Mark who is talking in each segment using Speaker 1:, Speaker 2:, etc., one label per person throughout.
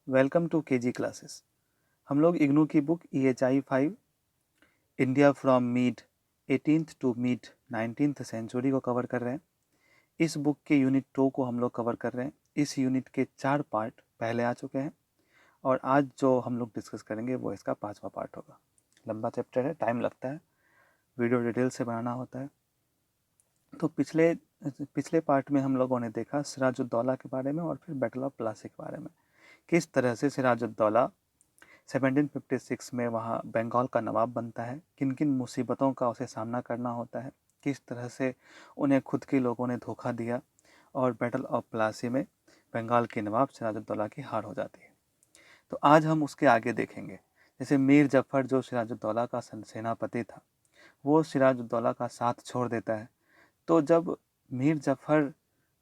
Speaker 1: Welcome two KG classes. हम लोग इग्नू की book EHI 5 India from mid 18th to mid 19th century को cover कर रहे हैं। इस बुक के यूनिट 2 को हम लोग कवर कर रहे हैं। इस यूनिट के 4 पार्ट पहले आ चुके हैं और आज जो हम लोग डिस्कस करेंगे वो इसका 5वां पार्ट होगा। लंबा चैप्टर है, टाइम लगता है, वीडियो डिटेल से बनाना होता है। तो पिछले पार्ट में हम लोगों ने देखा सिराजुद्दौला के बारे में और फिर बैटल ऑफ प्लासी के बारे में, किस तरह से सिराजुद्दौला 1756 में वहाँ बंगाल का नवाब बनता है, किन किन मुसीबतों का उसे सामना करना होता है, किस तरह से उन्हें खुद के लोगों ने धोखा दिया और बैटल ऑफ प्लासी में बंगाल के नवाब सिराजुद्दौला की हार हो जाती है। तो आज हम उसके आगे देखेंगे। जैसे मीर जफ़र जो सिराजुद्दौला का सेनापति था, वो सिराजुद्दौला का साथ छोड़ देता है। तो जब मीर जफ़र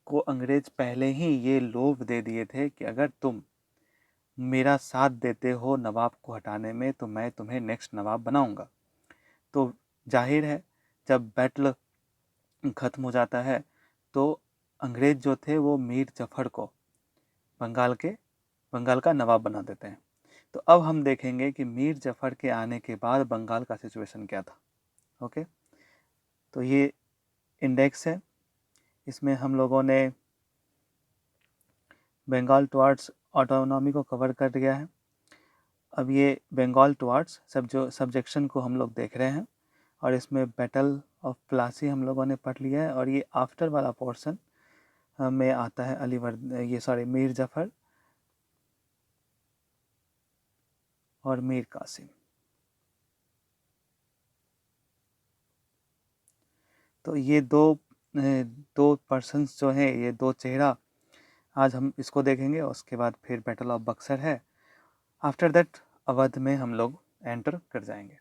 Speaker 1: को अंग्रेज पहले ही ये लोभ दे दिए थे कि अगर तुम मेरा साथ देते हो नवाब को हटाने में तो मैं तुम्हें नेक्स्ट नवाब बनाऊंगा, तो जाहिर है जब बैटल ख़त्म हो जाता है तो अंग्रेज जो थे वो मीर जफ़र को बंगाल का नवाब बना देते हैं। तो अब हम देखेंगे कि मीर जफ़र के आने के बाद बंगाल का सिचुएशन क्या था। ओके, तो ये इंडेक्स है, इसमें हम लोगों ने बंगाल टुवर्ड्स ऑटोनॉमी को कवर कर दिया है। अब ये बंगाल टुवर्ड्स सब्जेक्शन को हम लोग देख रहे हैं और इसमें बैटल ऑफ प्लासी हम लोगों ने पढ़ लिया है और ये आफ्टर वाला पोर्शन में आता है मीर जफ़र और मीर कासिम। तो ये दो पर्सन्स जो हैं, ये दो चेहरा, आज हम इसको देखेंगे। उसके बाद फिर बैटल ऑफ बक्सर है। आफ्टर दैट अवध में हम लोग एंटर कर जाएंगे।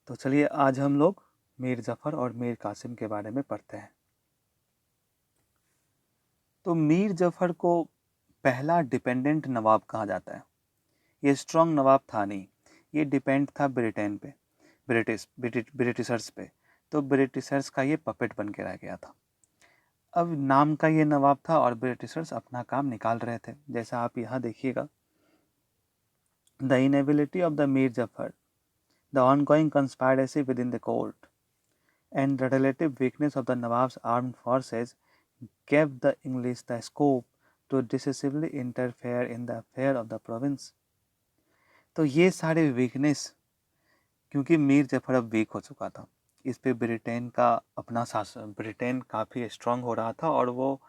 Speaker 1: तो चलिए आज हम लोग मीर जफ़र और मीर कासिम के बारे में पढ़ते हैं। तो मीर जफ़र को पहला डिपेंडेंट नवाब कहा जाता है। ये स्ट्रॉन्ग नवाब था नहीं, ये डिपेंड था ब्रिटेन पे, ब्रिटिशर्स पे। तो ब्रिटिशर्स का ये पपेट बन के रह गया था। अब नाम का ये नवाब था और ब्रिटिशर्स अपना काम निकाल रहे थे। जैसा आप यहाँ देखिएगा, the inability of the Mir Jafar, the ongoing conspiracy within the court and the relative weakness of the Nawab's armed forces gave the English the scope to decisively interfere in the affair of the province. तो ये सारे weakness, क्योंकि मीर जफ़र अब week हो चुका था, इस पे ब्रिटेन का अपना शासन, ब्रिटेन काफ़ी स्ट्रांग हो रहा था और वो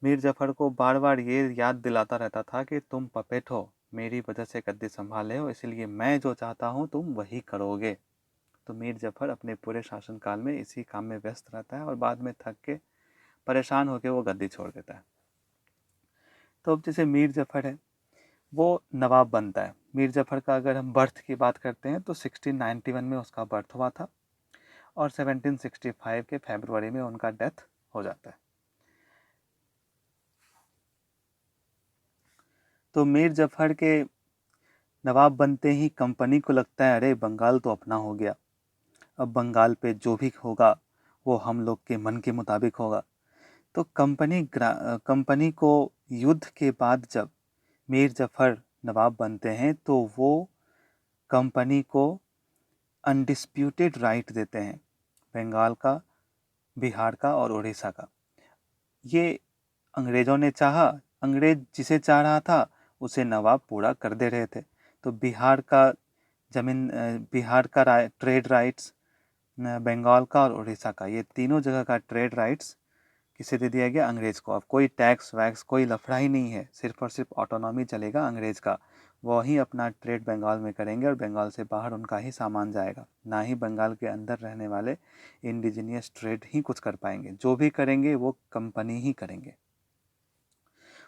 Speaker 1: मीर जफ़र को बार बार ये याद दिलाता रहता था कि तुम पपेट हो, मेरी वजह से गद्दी संभाले हो, इसलिए मैं जो चाहता हूँ तुम वही करोगे। तो मीर जफ़र अपने पूरे शासनकाल में इसी काम में व्यस्त रहता है और बाद में थक के परेशान होकर वो गद्दी छोड़ देता है। तो अब जैसे मीर जफ़र है वो नवाब बनता है। मीर जफ़र का अगर हम बर्थ की बात करते हैं तो 1691 में उसका बर्थ हुआ था और 1765 के फरवरी में उनका डेथ हो जाता है। तो मीर जफ़र के नवाब बनते ही कंपनी को लगता है अरे बंगाल तो अपना हो गया, अब बंगाल पे जो भी होगा वो हम लोग के मन के मुताबिक होगा। तो कंपनी को युद्ध के बाद जब मीर जफ़र नवाब बनते हैं तो वो कंपनी को अनडिस्प्यूटेड राइट देते हैं बंगाल का, बिहार का और उड़ीसा का। ये अंग्रेज़ों ने चाहा, अंग्रेज जिसे चाह रहा था उसे नवाब पूरा कर दे रहे थे। तो बिहार का ट्रेड राइट्स, बंगाल का और उड़ीसा का, ये तीनों जगह का ट्रेड राइट्स किसे दे दिया गया? अंग्रेज़ को। अब कोई टैक्स वैक्स कोई लफड़ा ही नहीं है, सिर्फ और सिर्फ ऑटोनॉमी चलेगा अंग्रेज़ का। वो ही अपना ट्रेड बंगाल में करेंगे और बंगाल से बाहर उनका ही सामान जाएगा, ना ही बंगाल के अंदर रहने वाले इंडिजीनियस ट्रेड ही कुछ कर पाएंगे। जो भी करेंगे वो कंपनी ही करेंगे।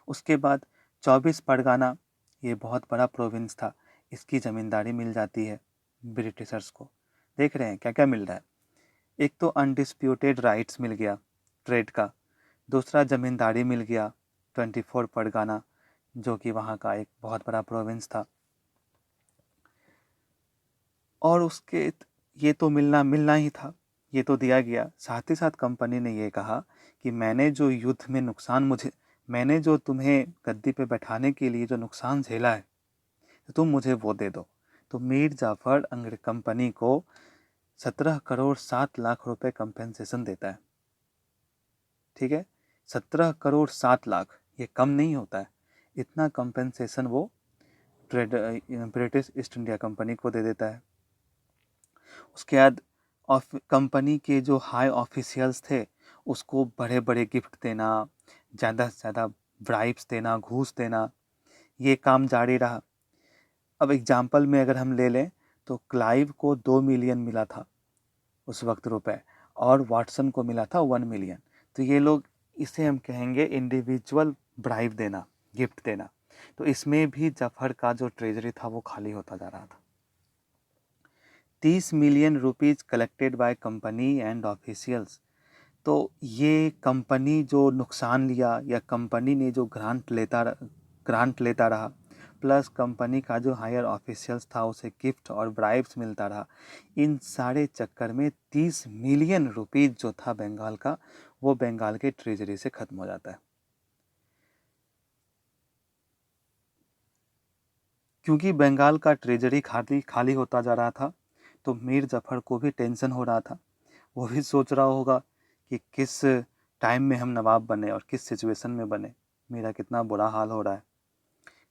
Speaker 1: उसके बाद 24 परगना, ये बहुत बड़ा प्रोविंस था, इसकी ज़मींदारी मिल जाती है ब्रिटिशर्स को। देख रहे हैं क्या क्या मिल रहा है। एक तो अनडिस्प्यूटेड राइट्स मिल गया ट्रेड का, दूसरा ज़मींदारी मिल गया 24 परगना, जो कि वहाँ का एक बहुत बड़ा प्रोविंस था। और उसके ये तो मिलना ही था, ये तो दिया गया। साथ ही साथ कंपनी ने ये कहा कि मैंने जो तुम्हें गद्दी पे बैठाने के लिए जो नुकसान झेला है तो तुम मुझे वो दे दो। तो मीर जाफ़र अंग्रेज कंपनी को 17 करोड़ 7 लाख रुपए कंपेंसेशन देता है। ठीक है, 17 करोड़ 7 लाख, ये कम नहीं होता है। इतना कंपेंसेशन वो ब्रिटिश ईस्ट इंडिया कंपनी को दे देता है। उसके बाद कंपनी के जो हाई ऑफिशियल्स थे उसको बड़े बड़े गिफ्ट देना, ज़्यादा से ज़्यादा ब्राइब्स देना, घूस देना, ये काम जारी रहा। अब एग्जाम्पल में अगर हम ले लें तो क्लाइव को 2 मिलियन मिला था उस वक्त रुपए, और वाटसन को मिला था 1 मिलियन। तो ये लोग, इसे हम कहेंगे इंडिविजुअल ब्राइब देना, गिफ्ट देना। तो इसमें भी जफर का जो ट्रेजरी था वो खाली होता जा रहा था। 30 million rupees collected by company and officials. तो ये कंपनी जो नुकसान लिया या कंपनी ने जो ग्रांट लेता रहा, प्लस कंपनी का जो हायर ऑफिशियल्स था उसे गिफ्ट और ब्राइब्स मिलता रहा, इन सारे चक्कर में 30 मिलियन रुपीज जो था बंगाल का, वो बंगाल के ट्रेजरी से खत्म हो जाता है। क्योंकि बंगाल का ट्रेजरी खाली होता जा रहा था, तो मीर जफर को भी टेंशन हो रहा था। वो भी सोच रहा होगा कि किस टाइम में हम नवाब बने और किस सिचुएशन में बने, मेरा कितना बुरा हाल हो रहा है।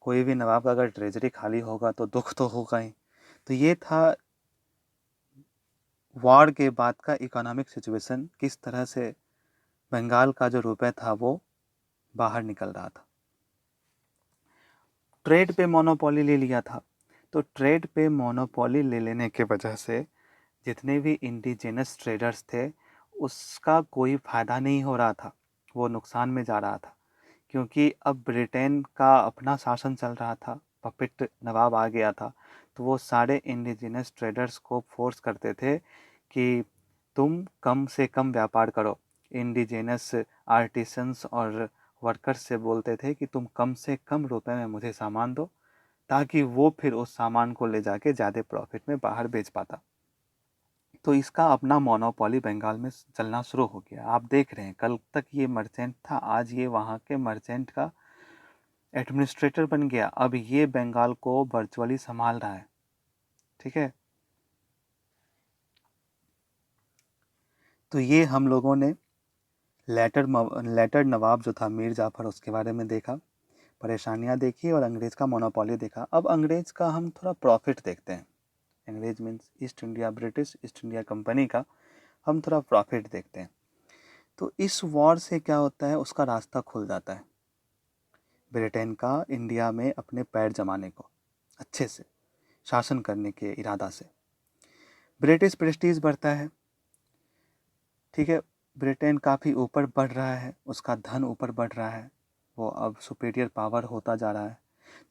Speaker 1: कोई भी नवाब का अगर ट्रेजरी खाली होगा तो दुख तो होगा ही। तो ये था वॉर के बाद का इकोनॉमिक सिचुएशन, किस तरह से बंगाल का जो रुपए था वो बाहर निकल रहा था। ट्रेड पे मोनोपोली ले लिया था। तो ट्रेड पे मोनोपोली ले लेने के वजह से जितने भी इंडिजिनस ट्रेडर्स थे उसका कोई फ़ायदा नहीं हो रहा था, वो नुकसान में जा रहा था। क्योंकि अब ब्रिटेन का अपना शासन चल रहा था, पपेट नवाब आ गया था, तो वो सारे इंडिजिनस ट्रेडर्स को फोर्स करते थे कि तुम कम से कम व्यापार करो। इंडिजिनस आर्टिसंस और वर्कर्स से बोलते थे कि तुम कम से कम रुपए में मुझे सामान दो, ताकि वो फिर उस सामान को ले जाके ज़्यादा प्रॉफिट में बाहर बेच पाता। तो इसका अपना मोनोपोली बंगाल में चलना शुरू हो गया। आप देख रहे हैं, कल तक ये मर्चेंट था, आज ये वहाँ के मर्चेंट का एडमिनिस्ट्रेटर बन गया। अब ये बंगाल को वर्चुअली संभाल रहा है। ठीक है, तो ये हम लोगों ने लेटर नवाब जो था मीर जाफर, उसके बारे में देखा, परेशानियां देखी और अंग्रेज का मोनोपोली देखा। अब अंग्रेज का हम थोड़ा प्रॉफिट देखते हैं। अंग्रेज means east India, British East India company का हम थोड़ा प्रॉफिट देखते हैं। तो इस वॉर से क्या होता है, उसका रास्ता खुल जाता है ब्रिटेन का इंडिया में अपने पैर जमाने को, अच्छे से शासन करने के इरादा से। ब्रिटिश प्रेस्टीज बढ़ता है। ठीक है, ब्रिटेन काफ़ी ऊपर बढ़ रहा है, उसका धन ऊपर बढ़ रहा है, वो अब सुपीरियर पावर होता जा रहा है।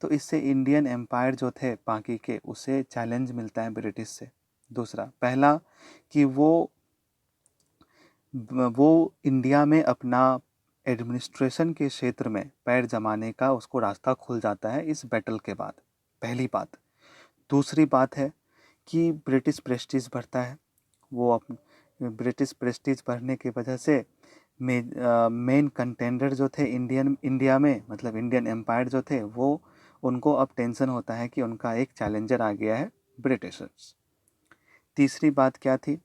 Speaker 1: तो इससे इंडियन एम्पायर जो थे बाकी के, उसे चैलेंज मिलता है ब्रिटिश से। दूसरा, पहला कि वो इंडिया में अपना एडमिनिस्ट्रेशन के क्षेत्र में पैर जमाने का उसको रास्ता खुल जाता है इस बैटल के बाद, पहली बात। दूसरी बात है कि ब्रिटिश प्रेस्टीज बढ़ता है। वो ब्रिटिश प्रेस्टीज बढ़ने की वजह से मेन कंटेंडर जो थे इंडिया में, मतलब इंडियन एम्पायर जो थे, वो उनको अब टेंशन होता है कि उनका एक चैलेंजर आ गया है, ब्रिटिशर्स। तीसरी बात क्या थी,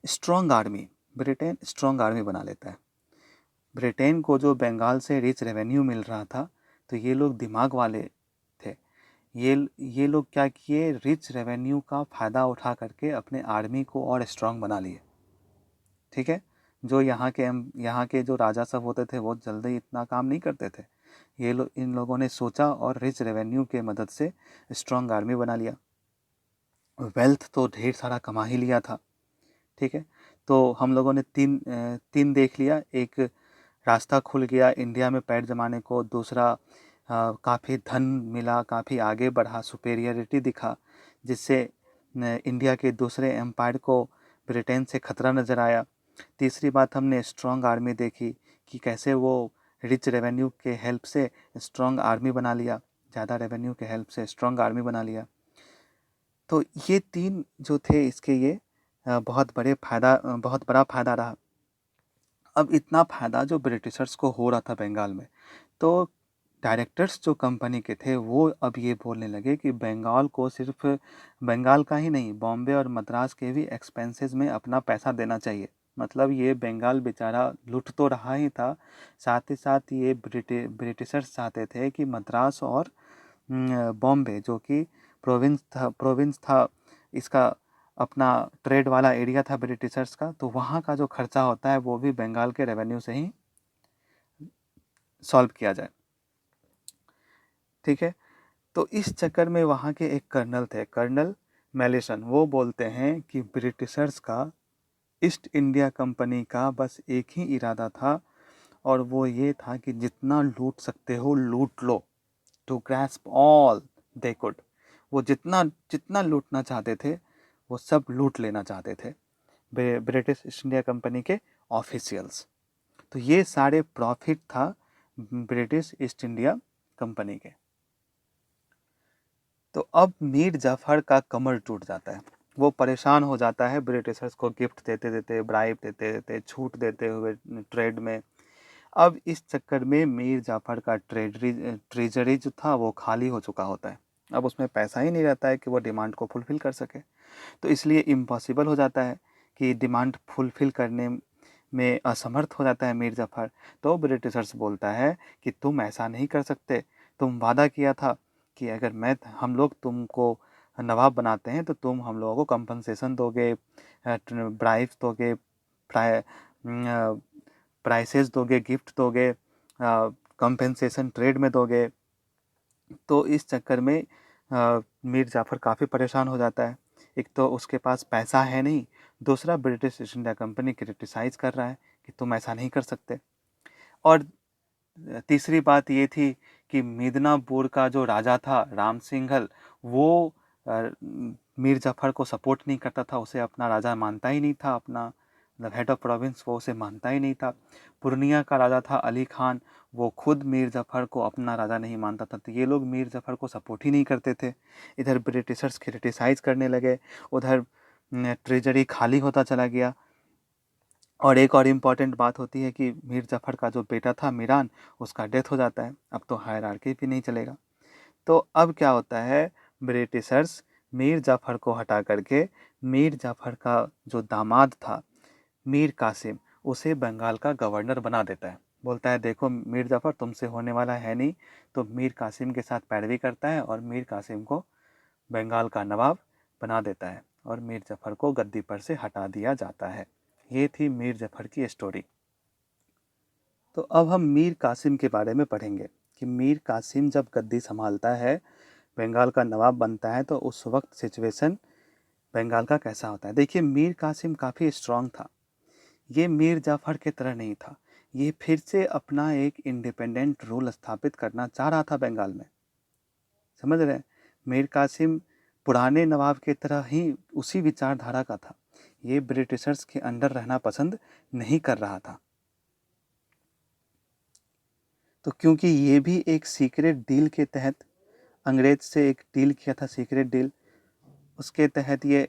Speaker 1: strong army. Britain strong army बना लेता है। ब्रिटेन को जो बंगाल से रिच रेवेन्यू मिल रहा था, तो ये लोग दिमाग वाले थे। ये लोग क्या किए, रिच रेवेन्यू का फ़ायदा उठा करके अपने आर्मी को और स्ट्रॉन्ग बना लिए। ठीक है, जो यहाँ के जो राजा सब होते थे वो जल्दी इतना काम नहीं करते थे। इन लोगों ने सोचा और रिच रेवेन्यू के मदद से स्ट्रॉन्ग आर्मी बना लिया। वेल्थ तो ढेर सारा कमा ही लिया था। ठीक है, तो हम लोगों ने तीन देख लिया। एक, रास्ता खुल गया इंडिया में पैर जमाने को। दूसरा, काफ़ी धन मिला, काफ़ी आगे बढ़ा, सुपेरियरिटी दिखा, जिससे इंडिया के दूसरे एम्पायर को ब्रिटेन से खतरा नज़र आया। तीसरी बात, हमने स्ट्रॉन्ग आर्मी देखी कि कैसे वो रिच रेवेन्यू के हेल्प से स्ट्रॉन्ग आर्मी बना लिया, ज़्यादा रेवेन्यू के हेल्प से स्ट्रॉन्ग आर्मी बना लिया। तो ये तीन जो थे इसके, ये बहुत बड़ा फ़ायदा रहा। अब इतना फ़ायदा जो ब्रिटिशर्स को हो रहा था बंगाल में, तो डायरेक्टर्स जो कंपनी के थे वो अब ये बोलने लगे कि बंगाल को सिर्फ बंगाल का ही नहीं, बॉम्बे और मद्रास के भी एक्सपेंसेस में अपना पैसा देना चाहिए। मतलब ये बंगाल बेचारा लूट तो रहा ही था, साथ ही साथ ये ब्रिटिशर्स चाहते थे कि मद्रास और बॉम्बे जो कि प्रोविंस था इसका, अपना ट्रेड वाला एरिया था ब्रिटिशर्स का, तो वहाँ का जो खर्चा होता है वो भी बंगाल के रेवेन्यू से ही सॉल्व किया जाए। ठीक है, तो इस चक्कर में वहाँ के एक कर्नल थे, कर्नल मैलिसन, वो बोलते हैं कि ब्रिटिशर्स का ईस्ट इंडिया कंपनी का बस एक ही इरादा था, और वो ये था कि जितना लूट सकते हो लूट लो, to grasp all they could. वो जितना जितना लूटना चाहते थे वो सब लूट लेना चाहते थे ब्रिटिश ईस्ट इंडिया कंपनी के ऑफिशियल्स। तो ये सारे प्रॉफिट था ब्रिटिश ईस्ट इंडिया कंपनी के। तो अब मीर जाफर का कमर टूट जाता है, वो परेशान हो जाता है ब्रिटिशर्स को गिफ्ट देते देते, ब्राइब देते देते, छूट देते हुए ट्रेड में। अब इस चक्कर में मीर जाफर का ट्रेजरी जो था वो खाली हो चुका होता है, अब उसमें पैसा ही नहीं रहता है कि वो डिमांड को फुलफ़िल कर सके। तो इसलिए इम्पॉसिबल हो जाता है कि डिमांड फुलफ़िल करने में असमर्थ हो जाता है मीर जाफर। तो ब्रिटिशर्स बोलता है कि तुम ऐसा नहीं कर सकते, तुम वादा किया था कि अगर हम लोग तुमको नवाब बनाते हैं तो तुम हम लोगों को कंपनसेशन दोगे, ब्राइब्स दोगे, प्राइसेस दोगे, गिफ्ट दोगे, कंपनसेशन ट्रेड में दोगे। तो इस चक्कर में मीर जाफ़र काफ़ी परेशान हो जाता है। एक तो उसके पास पैसा है नहीं, दूसरा British East India company criticise कर रहा है कि तुम ऐसा नहीं कर सकते। और तीसरी बात ये थी कि मिदनापुर का जो राजा था राम सिंघल, वो मीर जाफ़र को सपोर्ट नहीं करता था, उसे अपना राजा मानता ही नहीं था, अपना मतलब हेड ऑफ प्रोविंस वो उसे मानता ही नहीं था। पूर्णिया का राजा था अली खान, वो खुद मीर जाफ़र को अपना राजा नहीं मानता था, तो ये लोग मीर जाफ़र को सपोर्ट ही नहीं करते थे। इधर ब्रिटिशर्स क्रिटिसाइज़ करने लगे, उधर ट्रेजरी खाली होता चला गया। और एक और इम्पॉर्टेंट बात होती है कि मीर जाफ़र का जो बेटा था मीरान, उसका डेथ हो जाता है, अब तो हायरार्की भी नहीं चलेगा। तो अब क्या होता है, ब्रिटिशर्स मीर जाफ़र को हटा करके मीर जाफ़र का जो दामाद था मीर कासिम, उसे बंगाल का गवर्नर बना देता है। बोलता है देखो मीर जाफ़र तुमसे होने वाला है नहीं, तो मीर कासिम के साथ पैरवी करता है और मीर कासिम को बंगाल का नवाब बना देता है और मीर जाफ़र को गद्दी पर से हटा दिया जाता है। ये थी मीर जाफ़र की स्टोरी। तो अब हम मीर कासिम के बारे में पढ़ेंगे कि मीर कासिम जब गद्दी संभालता है, बंगाल का नवाब बनता है, तो उस वक्त सिचुएशन बंगाल का कैसा होता है। देखिए मीर कासिम काफ़ी स्ट्रांग था, ये मीर जाफ़र की तरह नहीं था, ये फिर से अपना एक इंडिपेंडेंट रूल स्थापित करना चाह रहा था बंगाल में। समझ रहे हैं, मीर कासिम पुराने नवाब की तरह ही उसी विचारधारा का था, ये ब्रिटिशर्स के अंडर रहना पसंद नहीं कर रहा था। तो क्योंकि ये भी एक सीक्रेट डील के तहत, अंग्रेज से एक डील किया था, सीक्रेट डील, उसके तहत ये,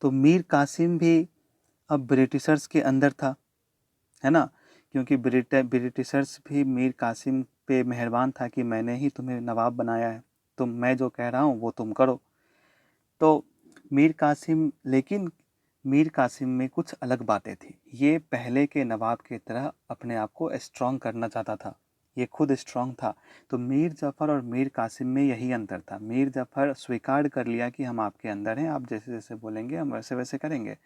Speaker 1: तो मीर कासिम भी अब ब्रिटिशर्स के अंदर था, है ना, क्योंकि ब्रिटिशर्स भी मीर कासिम पे मेहरबान था कि मैंने ही तुम्हें नवाब बनाया है, मैं जो कह रहा हूँ वो तुम करो। तो मीर कासिम, लेकिन मीर कासिम में कुछ अलग बातें थी, ये पहले के नवाब की तरह अपने आप को स्ट्रॉन्ग करना चाहता था, ये खुद स्ट्रॉन्ग था। तो मीर जाफ़र और मीर कासिम में यही अंतर था, मीर जाफ़र स्वीकार कर लिया कि हम आपके अंदर हैं, आप जैसे जैसे बोलेंगे हम वैसे वैसे करेंगे,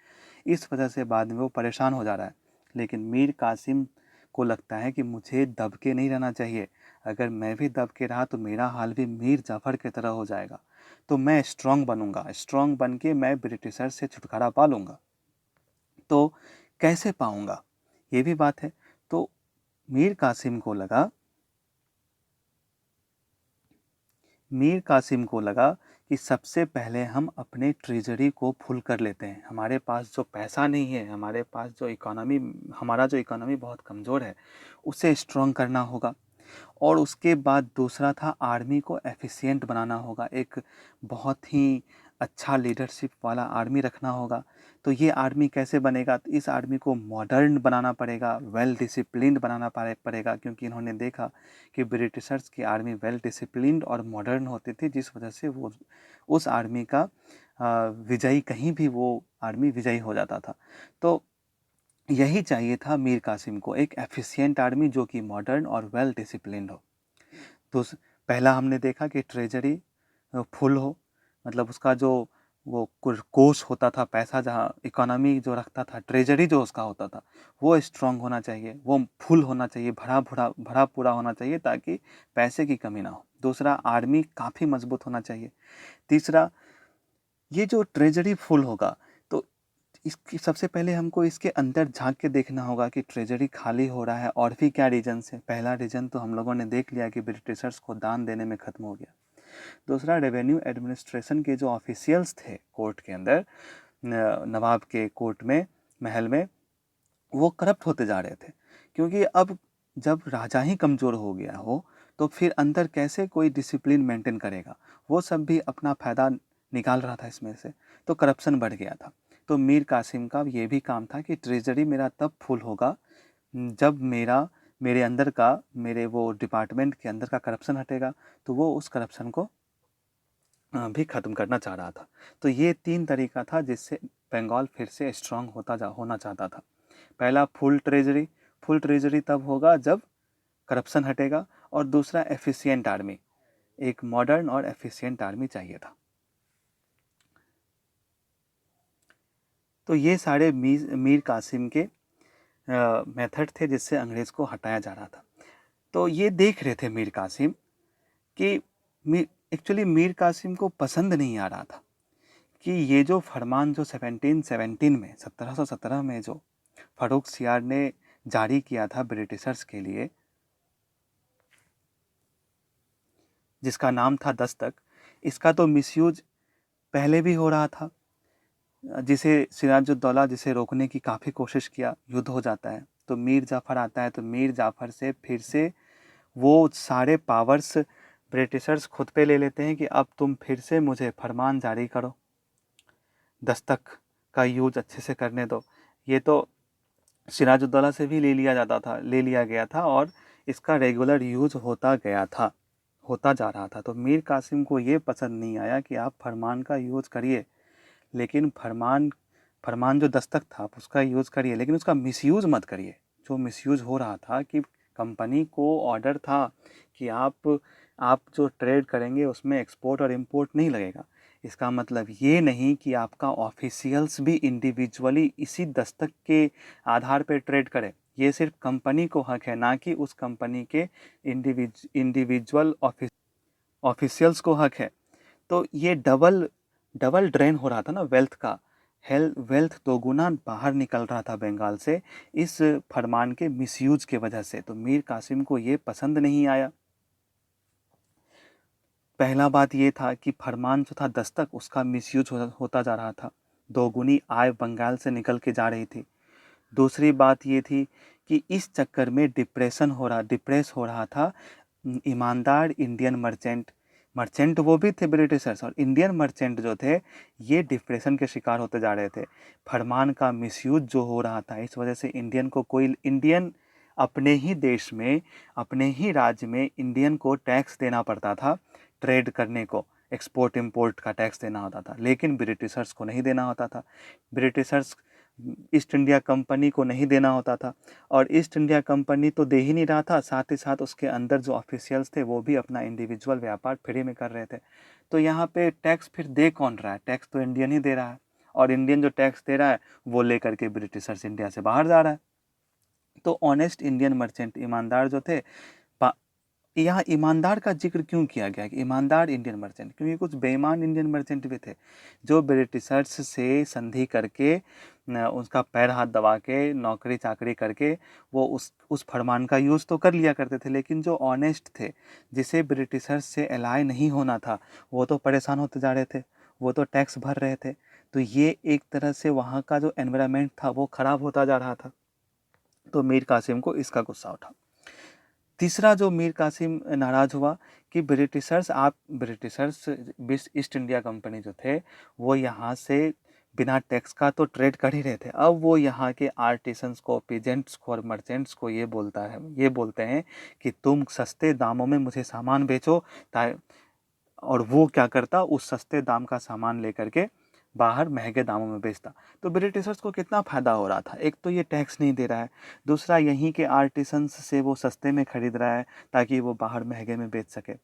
Speaker 1: इस वजह से बाद में वो परेशान हो जा रहा है। लेकिन मीर कासिम को लगता है कि मुझे दब के नहीं रहना चाहिए, अगर मैं भी दब के रहा तो मेरा हाल भी मीर जाफ़र की तरह हो जाएगा, तो मैं स्ट्रॉन्ग बनूंगा, स्ट्रॉन्ग बन के मैं ब्रिटिशर से छुटकारा पा लूँगा। तो कैसे पाऊंगा, ये भी बात है। तो मीर कासिम को लगा कि सबसे पहले हम अपने ट्रेजरी को फुल कर लेते हैं, हमारे पास जो पैसा नहीं है, हमारे पास जो इकोनॉमी, हमारा जो इकोनॉमी बहुत कमज़ोर है, उसे स्ट्रॉन्ग करना होगा। और उसके बाद दूसरा था आर्मी को एफिशिएंट बनाना होगा, एक बहुत ही अच्छा लीडरशिप वाला आर्मी रखना होगा, तो ये आर्मी कैसे बनेगा? तो इस आर्मी को मॉडर्न बनाना पड़ेगा, वेल डिसिप्लिन्ड बनाना पड़ेगा, क्योंकि इन्होंने देखा कि ब्रिटिशर्स की आर्मी वेल डिसिप्लिन्ड और मॉडर्न होती थी, जिस वजह से वो उस आर्मी का विजयी, कहीं भी वो आर्मी विजयी हो जाता था। तो यही चाहिए था मीर कासिम को, एक एफिशिएंट आर्मी जो कि मॉडर्न और वेल डिसिप्लिन्ड हो। तो पहला हमने देखा कि ट्रेजरी फुल हो, मतलब उसका जो वो कोष होता था, पैसा जहाँ इकोनॉमी जो रखता था, ट्रेजरी जो उसका होता था वो स्ट्रांग होना चाहिए, वो फुल होना चाहिए, भरा पूरा होना चाहिए, ताकि पैसे की कमी ना हो। दूसरा, आर्मी काफ़ी मजबूत होना चाहिए। तीसरा, ये जो ट्रेजरी फुल होगा तो इसकी सबसे पहले हमको इसके अंदर झांक के देखना होगा कि ट्रेजरी खाली हो रहा है और भी क्या रीजन है। पहला रीजन तो हम लोगों ने देख लिया कि ब्रिटिशर्स को दान देने में ख़त्म हो गया। दूसरा, रेवेन्यू एडमिनिस्ट्रेशन के जो ऑफिशियल्स थे कोर्ट के अंदर, नवाब के कोर्ट में, महल में, वो करप्ट होते जा रहे थे, क्योंकि अब जब राजा ही कमज़ोर हो गया हो तो फिर अंदर कैसे कोई डिसिप्लिन मेंटेन करेगा। वो सब भी अपना फ़ायदा निकाल रहा था इसमें से, तो करप्शन बढ़ गया था। तो मीर कासिम का ये भी काम था कि ट्रेजरी मेरा तब फुल होगा जब मेरे अंदर का, मेरे वो डिपार्टमेंट के अंदर का करप्शन हटेगा। तो वो उस करप्शन को भी ख़त्म करना चाह रहा था। तो ये 3 तरीका था जिससे बंगाल फिर से स्ट्रांग होना चाहता था। पहला, फुल ट्रेजरी तब होगा जब करप्शन हटेगा, और दूसरा, एफिशिएंट आर्मी, एक मॉडर्न और एफिशिएंट आर्मी चाहिए था। तो ये सारे मीर कासिम के मेथड थे जिससे अंग्रेज़ को हटाया जा रहा था। तो ये देख रहे थे मीर कासिम कि एक्चुअली मीर कासिम को पसंद नहीं आ रहा था कि ये जो फरमान जो 1717 में जो फ़ारूक सियार ने जारी किया था ब्रिटिशर्स के लिए, जिसका नाम था दस्तक, इसका तो मिसयूज पहले भी हो रहा था, जिसे सिराजुद्दौला जिसे रोकने की काफ़ी कोशिश किया, युद्ध हो जाता है। तो मीर जाफ़र आता है, तो मीर जाफ़र से फिर से वो सारे पावर्स ब्रिटिशर्स खुद पे ले लेते हैं कि अब तुम फिर से मुझे फरमान जारी करो, दस्तक का यूज अच्छे से करने दो। ये तो सिराजुद्दौला से भी ले लिया गया था, और इसका रेगुलर यूज होता जा रहा था। तो मीर कासिम को ये पसंद नहीं आया कि आप फरमान का यूज करिए, लेकिन फरमान जो दस्तक था आप उसका यूज़ करिए, लेकिन उसका मिसयूज़ मत करिए। जो मिसयूज़ हो रहा था कि कंपनी को ऑर्डर था कि आप जो ट्रेड करेंगे उसमें एक्सपोर्ट और इंपोर्ट नहीं लगेगा। इसका मतलब ये नहीं कि आपका ऑफिशियल्स भी इंडिविजुअली इसी दस्तक के आधार पर ट्रेड करें। ये सिर्फ कंपनी को हक है, ना कि उस कंपनी के इंडिविजुअल ऑफिशियल्स को हक है। तो ये डबल ड्रेन हो रहा था ना वेल्थ का। वेल्थ दोगुना बाहर निकल रहा था बंगाल से इस फरमान के मिसयूज के वजह से। तो मीर कासिम को ये पसंद नहीं आया। पहला बात ये था कि फरमान जो था दस्तक, उसका मिसयूज होता जा रहा था, दोगुनी आय बंगाल से निकल के जा रही थी। दूसरी बात ये थी कि इस चक्कर में डिप्रेस हो रहा था ईमानदार इंडियन मर्चेंट वो भी थे ब्रिटिशर्स, और इंडियन मर्चेंट जो थे ये डिप्रेशन के शिकार होते जा रहे थे। फरमान का मिसयूज जो हो रहा था, इस वजह से इंडियन अपने ही देश में, अपने ही राज्य में इंडियन को टैक्स देना पड़ता था, ट्रेड करने को, एक्सपोर्ट इंपोर्ट का टैक्स देना होता था, लेकिन ब्रिटिशर्स को नहीं देना होता था। ब्रिटिशर्स ईस्ट इंडिया कंपनी को नहीं देना होता था, और ईस्ट इंडिया कंपनी तो दे ही नहीं रहा था, साथ ही साथ उसके अंदर जो ऑफिशियल्स थे वो भी अपना इंडिविजुअल व्यापार फ्री में कर रहे थे। तो यहाँ पे टैक्स फिर दे कौन रहा है? टैक्स तो इंडियन ही दे रहा है, और इंडियन जो टैक्स दे रहा है वो लेकर के ब्रिटिशर्स इंडिया से बाहर जा रहा है। तो ऑनेस्ट इंडियन मर्चेंट, ईमानदार जो थे, यहाँ ईमानदार का जिक्र क्यों किया गया कि ईमानदार इंडियन मर्चेंट? क्योंकि कुछ बेईमान इंडियन मर्चेंट भी थे जो ब्रिटिशर्स से संधि करके, उसका पैर हाथ दबा के, नौकरी चाकरी करके वो उस फरमान का यूज़ तो कर लिया करते थे, लेकिन जो ऑनेस्ट थे, जिसे ब्रिटिशर्स से एलाय नहीं होना था, वो तो परेशान होते जा रहे थे, वो तो टैक्स भर रहे थे। तो ये एक तरह से वहाँ का जो एनवायरनमेंट था वो ख़राब होता जा रहा था। तो मीर कासिम को इसका गुस्सा उठा। तीसरा जो मीर कासिम नाराज़ हुआ कि ब्रिटिशर्स ईस्ट इंडिया कंपनी जो थे वो यहाँ से बिना टैक्स का तो ट्रेड कर ही रहे थे। अब वो यहाँ के आर्टिसंस को, पीजेंट्स को और मर्चेंट्स को ये बोलते हैं कि तुम सस्ते दामों में मुझे सामान बेचो, और वो क्या करता, उस सस्ते दाम का सामान लेकर के बाहर महंगे दामों में बेचता। तो ब्रिटिशर्स को कितना फ़ायदा हो रहा था, एक तो ये टैक्स नहीं दे रहा है, दूसरा यहीं के आर्टिसंस से वो सस्ते में खरीद रहा है ताकि वो बाहर महंगे में बेच सके,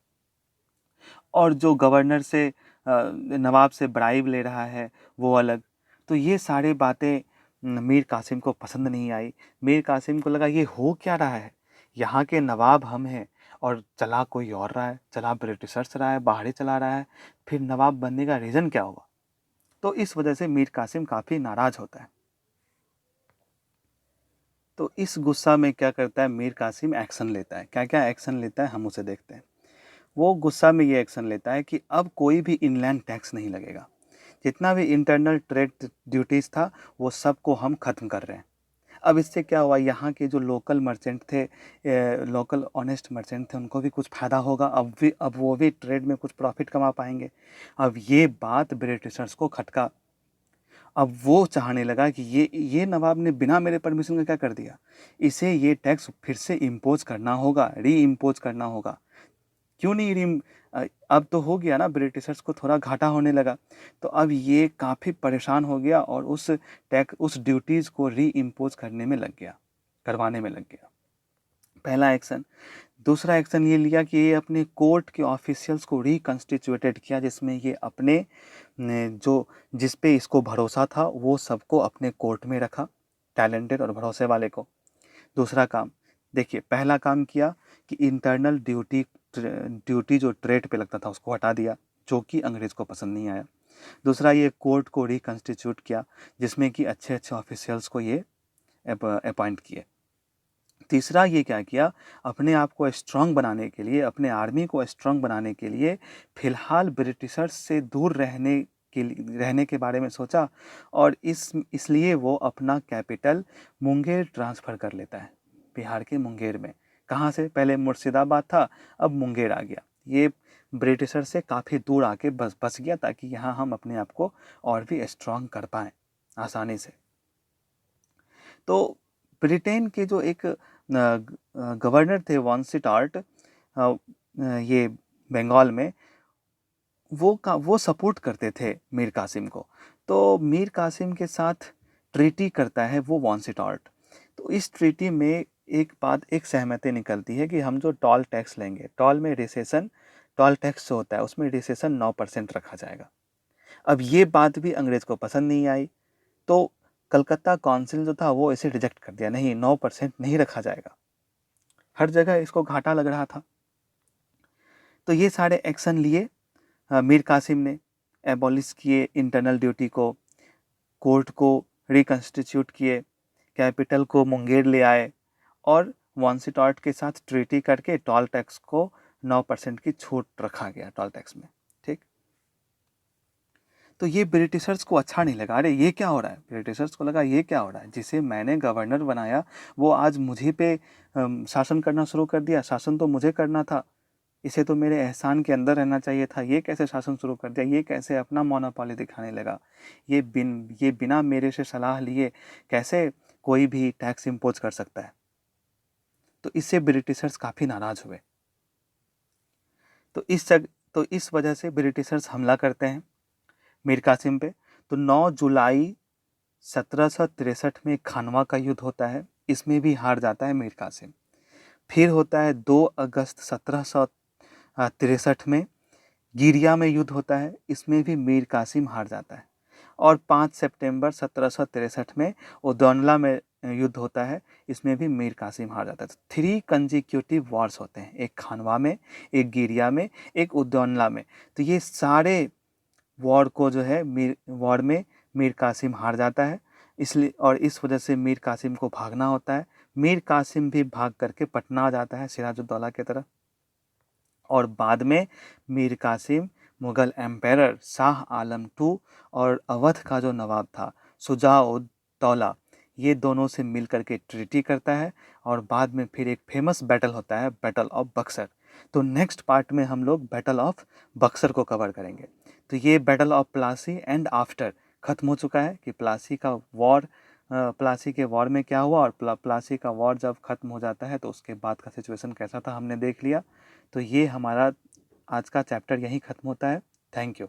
Speaker 1: और जो गवर्नर से नवाब से ब्राइब ले रहा है वो अलग। तो ये सारी बातें मीर कासिम को पसंद नहीं आई। मीर कासिम को लगा ये हो क्या रहा है, यहाँ के नवाब हम हैं और चला कोई और रहा है, चला ब्रिटिशर्स रहा है, बाहरी चला रहा है, फिर नवाब बनने का रीज़न क्या होगा। तो इस वजह से मीर कासिम काफ़ी नाराज़ होता है। तो इस गुस्सा में क्या करता है, मीर कासिम एक्शन लेता है। क्या क्या एक्शन लेता है हम उसे देखते हैं। वो गुस्सा में ये एक्शन लेता है कि अब कोई भी इनलैंड टैक्स नहीं लगेगा, जितना भी इंटरनल ट्रेड ड्यूटीज़ था वो सबको हम ख़त्म कर रहे हैं। अब इससे क्या हुआ, यहाँ के जो लोकल मर्चेंट थे, लोकल ऑनेस्ट मर्चेंट थे, उनको भी कुछ फ़ायदा होगा। अब वो भी ट्रेड में कुछ प्रॉफिट कमा पाएंगे। अब ये बात ब्रिटिशर्स को खटका। अब वो चाहने लगा कि ये नवाब ने बिना मेरे परमिशन का क्या कर दिया, इसे ये टैक्स फिर से इम्पोज करना होगा, री इम्पोज करना होगा। क्यों नहीं अब तो हो गया ना, ब्रिटिशर्स को थोड़ा घाटा होने लगा। तो अब ये काफ़ी परेशान हो गया और उस ड्यूटीज़ को री इम्पोज करवाने में लग गया। पहला एक्शन। दूसरा एक्शन ये लिया कि ये अपने कोर्ट के ऑफिशियल्स को रिकंस्टिट्यूटेड किया, जिसमें ये अपने जो जिस पे इसको भरोसा था वो सबको अपने कोर्ट में रखा, टैलेंटेड और भरोसे वाले को। दूसरा काम देखिए, पहला काम किया कि इंटरनल ड्यूटी जो ट्रेड पे लगता था उसको हटा दिया, जो कि अंग्रेज़ को पसंद नहीं आया। दूसरा, ये कोर्ट को रिकंस्टिट्यूट किया, जिसमें कि अच्छे अच्छे ऑफिशियल्स को ये अपॉइंट किए। तीसरा, ये क्या किया, अपने आप को स्ट्रांग बनाने के लिए, अपने आर्मी को स्ट्रांग बनाने के लिए फ़िलहाल ब्रिटिशर्स से दूर रहने के बारे में सोचा, और इसलिए वो अपना कैपिटल मुंगेर ट्रांसफ़र कर लेता है, बिहार के मुंगेर में। कहाँ से, पहले मुर्शिदाबाद था, अब मुंगेर आ गया। ये ब्रिटिशर से काफ़ी दूर आके बस गया, ताकि यहाँ हम अपने आप को और भी स्ट्रांग कर पाएँ आसानी से। तो ब्रिटेन के जो एक गवर्नर थे वानसीटार्ट, ये बंगाल में, वो सपोर्ट करते थे मीर कासिम को। तो मीर कासिम के साथ ट्रीटी करता है वो वानसीटार्ट। तो इस ट्रीटी में एक सहमति निकलती है कि हम जो टॉल टैक्स लेंगे, टॉल टैक्स जो होता है उसमें रिसेशन 9% रखा जाएगा। अब ये बात भी अंग्रेज़ को पसंद नहीं आई, तो कलकत्ता काउंसिल जो था वो इसे रिजेक्ट कर दिया, नहीं 9% नहीं रखा जाएगा। हर जगह इसको घाटा लग रहा था। तो ये सारे एक्शन लिए मीर कासिम ने, एबॉलिश किए इंटरनल ड्यूटी को, कोर्ट को रिकंस्टिट्यूट किए, कैपिटल को मुंगेर ले आए, और वानसीटार्ट के साथ ट्रीटी करके टॉल टैक्स को 9% की छूट रखा गया टॉल टैक्स में। ठीक। तो ये ब्रिटिशर्स को अच्छा नहीं लगा, अरे ये क्या हो रहा है, ब्रिटिशर्स को लगा ये क्या हो रहा है, जिसे मैंने गवर्नर बनाया वो आज मुझे पे शासन करना शुरू कर दिया, शासन तो मुझे करना था, इसे तो मेरे एहसान के अंदर रहना चाहिए था, ये कैसे शासन शुरू कर दिया, ये कैसे अपना मोनोपोली दिखाने लगा, ये बिना मेरे से सलाह लिए कैसे कोई भी टैक्स इम्पोज कर सकता है। तो इससे ब्रिटिशर्स काफ़ी नाराज़ हुए। तो इस वजह से ब्रिटिशर्स हमला करते हैं मीर कासिम पे। तो 9 जुलाई 1763 में खानवा का युद्ध होता है, इसमें भी हार जाता है मीर कासिम। फिर होता है 2 अगस्त 1763 में गिरिया में युद्ध होता है, इसमें भी मीर कासिम हार जाता है। और 5 सितंबर 1763 में उदौनला में युद्ध होता है, इसमें भी मीर कासिम हार जाता है। 3 कंजिक्यूटिव वॉर्स होते हैं, एक खानवा में, एक गिरिया में, एक उदौनला में। तो ये सारे वॉर को जो है वॉर में मीर कासिम हार जाता है, इसलिए, और इस वजह से मीर कासिम को भागना होता है। मीर कासिम भी भाग करके पटना आ जाता है सिराजुद्दौला की तरफ, और बाद में मीर कासिम मुग़ल एम्पायर शाह आलम II और अवध का जो नवाब था शुजा-उद-दौला, ये दोनों से मिल करके ट्रीटी करता है, और बाद में फिर एक फेमस बैटल होता है, बैटल ऑफ बक्सर। तो नेक्स्ट पार्ट में हम लोग बैटल ऑफ बक्सर को कवर करेंगे। तो ये battle of Plassey and after ख़त्म हो चुका है कि प्लासी का वॉर, प्लासी के वॉर में क्या हुआ और प्लासी का वॉर जब ख़त्म हो जाता है तो उसके बाद का सिचुएशन कैसा था हमने देख लिया। तो ये हमारा आज का चैप्टर यहीं ख़त्म होता है। Thank you.